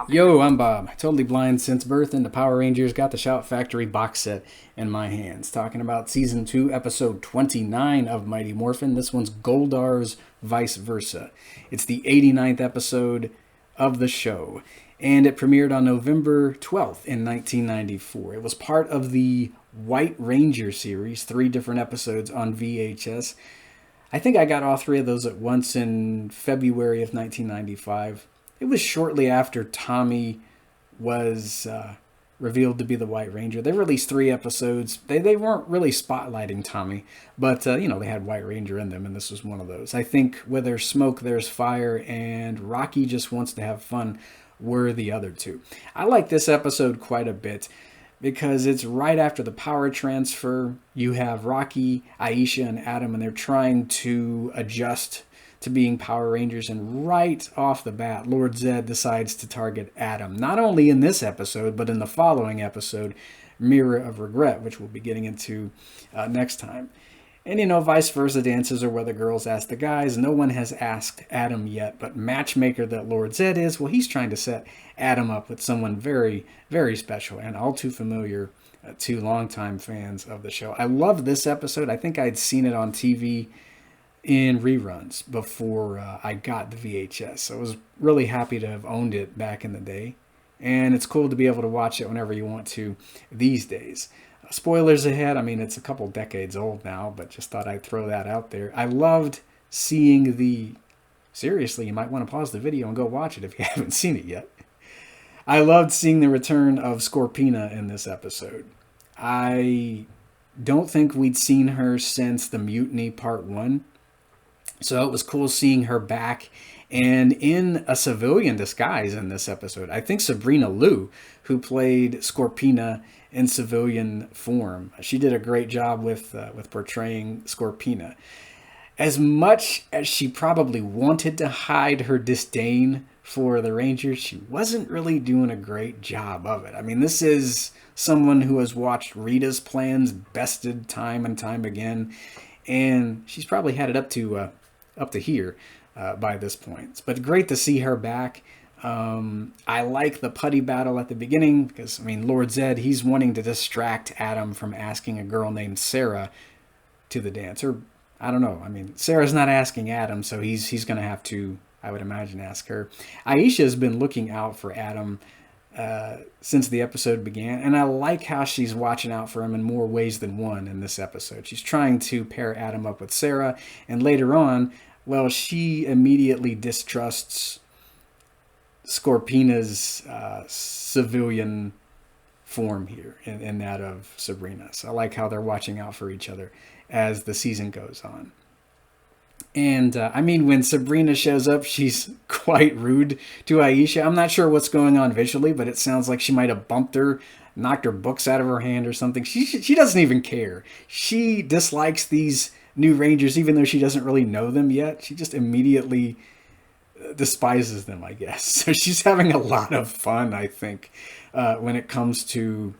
Yo, I'm Bob. Totally blind since birth into Power Rangers. Got the Shout Factory box set in my hands. Talking about Season 2, Episode 29 of Mighty Morphin. This one's Goldar's Vice Versa. It's the 89th episode of the show, and it premiered on November 12th in 1994. It was part of the White Ranger series, 3 different episodes on VHS. I think I got all 3 of those at once in February of 1995. It was shortly after Tommy was revealed to be the White Ranger. They released 3 episodes. They weren't really spotlighting Tommy, but they had White Ranger in them, and this was one of those. I think where there's smoke, there's fire, and Rocky just wants to have fun were the other 2. I like this episode quite a bit because it's right after the power transfer. You have Rocky, Aisha, and Adam, and they're trying to adjust to being Power Rangers, and right off the bat, Lord Zed decides to target Adam. Not only in this episode, but in the following episode, Mirror of Regret, which we'll be getting into next time. And vice versa dances are where the girls ask the guys. No one has asked Adam yet, but matchmaker that Lord Zed is, well, he's trying to set Adam up with someone very, very special and all too familiar to longtime fans of the show. I love this episode. I think I'd seen it on TV in reruns before I got the VHS. So I was really happy to have owned it back in the day. And it's cool to be able to watch it whenever you want to these days. Spoilers ahead. I mean, it's a couple decades old now, but just thought I'd throw that out there. I loved seeing the... Seriously, you might want to pause the video and go watch it if you haven't seen it yet. I loved seeing the return of Scorpina in this episode. I don't think we'd seen her since the Mutiny Part 1. So it was cool seeing her back and in a civilian disguise in this episode. I think Sabrina Liu, who played Scorpina in civilian form, she did a great job with portraying Scorpina. As much as she probably wanted to hide her disdain for the Rangers, she wasn't really doing a great job of it. I mean, this is someone who has watched Rita's plans bested time and time again, and she's probably had it up to here by this point. But great to see her back. I like the putty battle at the beginning because, Lord Zed, he's wanting to distract Adam from asking a girl named Sarah to the dance. Or, I don't know. Sarah's not asking Adam, so he's going to have to, I would imagine, ask her. Aisha has been looking out for Adam since the episode began, and I like how she's watching out for him in more ways than one in this episode. She's trying to pair Adam up with Sarah, and later on, well, she immediately distrusts Scorpina's civilian form here in that of Sabrina. So I like how they're watching out for each other as the season goes on. And when Sabrina shows up, she's quite rude to Aisha. I'm not sure what's going on visually, but it sounds like she might have bumped her, knocked her books out of her hand or something. She doesn't even care. She dislikes these new Rangers, even though she doesn't really know them yet. She just immediately despises them, I guess. So she's having a lot of fun, I think, when it comes to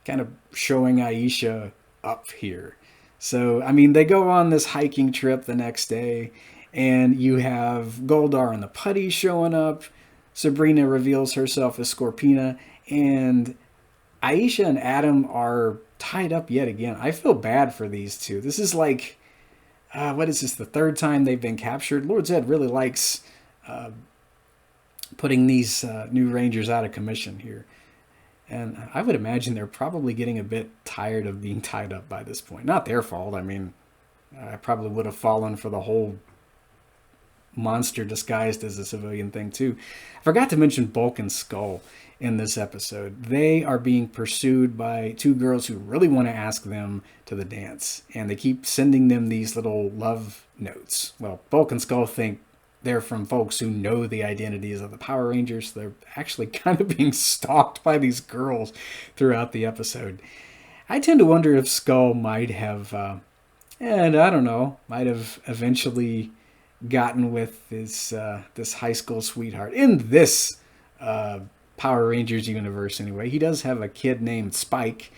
kind of showing Aisha up here. So, they go on this hiking trip the next day, and you have Goldar and the putty showing up. Sabrina reveals herself as Scorpina, and Aisha and Adam are tied up yet again. I feel bad for these two. This is like, what is this, the 3rd time they've been captured? Lord Zed really likes putting these new Rangers out of commission here. And I would imagine they're probably getting a bit tired of being tied up by this point. Not their fault. I probably would have fallen for the whole monster disguised as a civilian thing too. I forgot to mention Bulk and Skull in this episode. They are being pursued by 2 girls who really want to ask them to the dance. And they keep sending them these little love notes. Well, Bulk and Skull think they're from folks who know the identities of the Power Rangers. They're actually kind of being stalked by these girls throughout the episode. I tend to wonder if Skull might have, might have eventually gotten with this high school sweetheart in this Power Rangers universe anyway. He does have a kid named Spike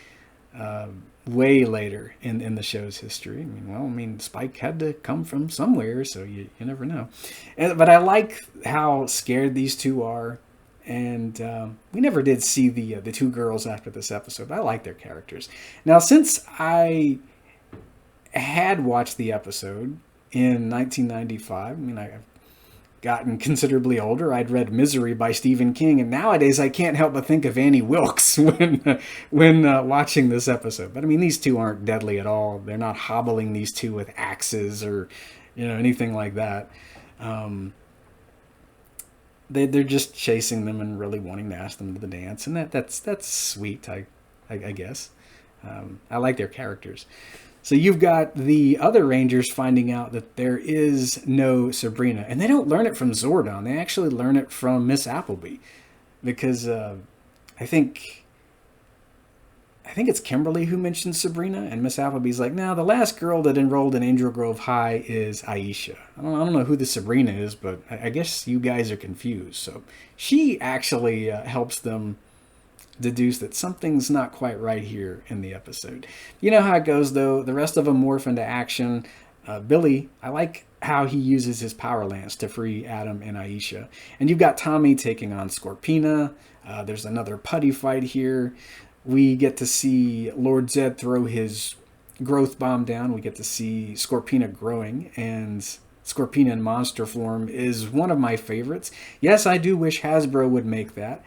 way later in the show's history. Spike had to come from somewhere, so you never know. But I like how scared these two are. And we never did see the two girls after this episode, but I like their characters. Now, since I had watched the episode in 1995, I mean, I've gotten considerably older. I'd read Misery by Stephen King, and nowadays I can't help but think of Annie Wilkes when watching this episode. But I mean, these two aren't deadly at all. They're not hobbling these two with axes or anything like that. They're just chasing them and really wanting to ask them to the dance, and that's sweet. I guess I like their characters. So you've got the other Rangers finding out that there is no Sabrina, and they don't learn it from Zordon. They actually learn it from Miss Appleby, because I think it's Kimberly who mentions Sabrina, and Miss Appleby's like, "No, the last girl that enrolled in Angel Grove High is Aisha. I don't know who the Sabrina is, but I guess you guys are confused." So she actually helps them deduce that something's not quite right here in the episode. You know how it goes, though. The rest of them morph into action. Billy, I like how he uses his power lance to free Adam and Aisha. And you've got Tommy taking on Scorpina. There's another putty fight here. We get to see Lord Zed throw his growth bomb down. We get to see Scorpina growing, and Scorpina in monster form is one of my favorites. Yes, I do wish Hasbro would make that.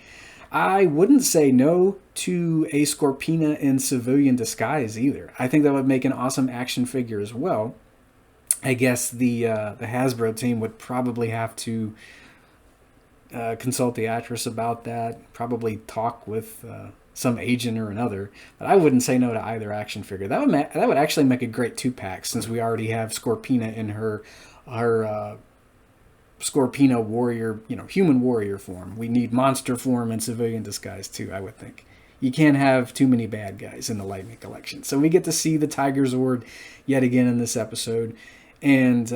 I wouldn't say no to a Scorpina in civilian disguise either. I think that would make an awesome action figure as well. I guess the Hasbro team would probably have to consult the actress about that, probably talk with some agent or another, but I wouldn't say no to either action figure. That would actually make a great 2-pack, since we already have Scorpina in her Scorpina warrior, human warrior form. We need monster form and civilian disguise too, I would think. You can't have too many bad guys in the Lightning Collection. So we get to see the Tiger Zord yet again in this episode. And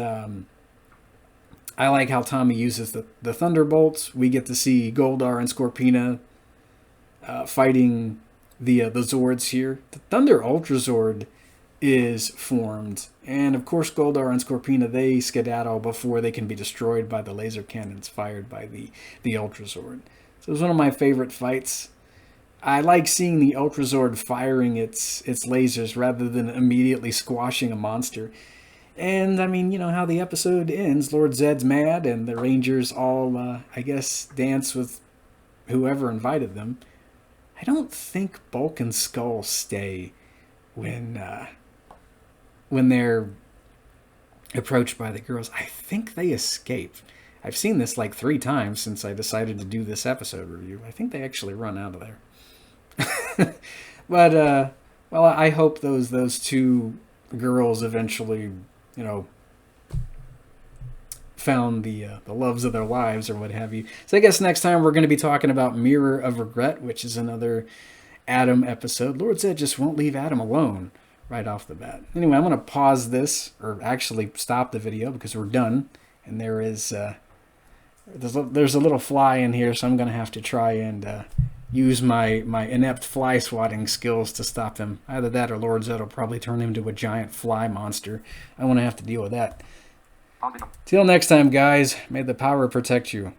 I like how Tommy uses the Thunderbolts. We get to see Goldar and Scorpina fighting the Zords here. The Thunder Ultra Zord is formed, and of course Goldar and Scorpina, they skedaddle before they can be destroyed by the laser cannons fired by the Ultra Zord. So it was one of my favorite fights. I like seeing the Ultra Zord firing its lasers rather than immediately squashing a monster. And I mean, how the episode ends. Lord Zed's mad, and the Rangers all I guess dance with whoever invited them. I don't think Bulk and Skull stay when they're approached by the girls. I think they escape. I've seen this like 3 times since I decided to do this episode review. I think they actually run out of there. But, well, I hope those two girls eventually, found the loves of their lives or what have you. So I guess next time we're going to be talking about Mirror of Regret, which is another Adam episode. Lord Zed just won't leave Adam alone right off the bat. Anyway, I'm going to pause this, or actually stop the video, because we're done. And there is there's a little fly in here, so I'm going to have to try and use my inept fly swatting skills to stop him. Either that or Lord Zed will probably turn him into a giant fly monster. I want to have to deal with that. Till next time, guys, may the power protect you.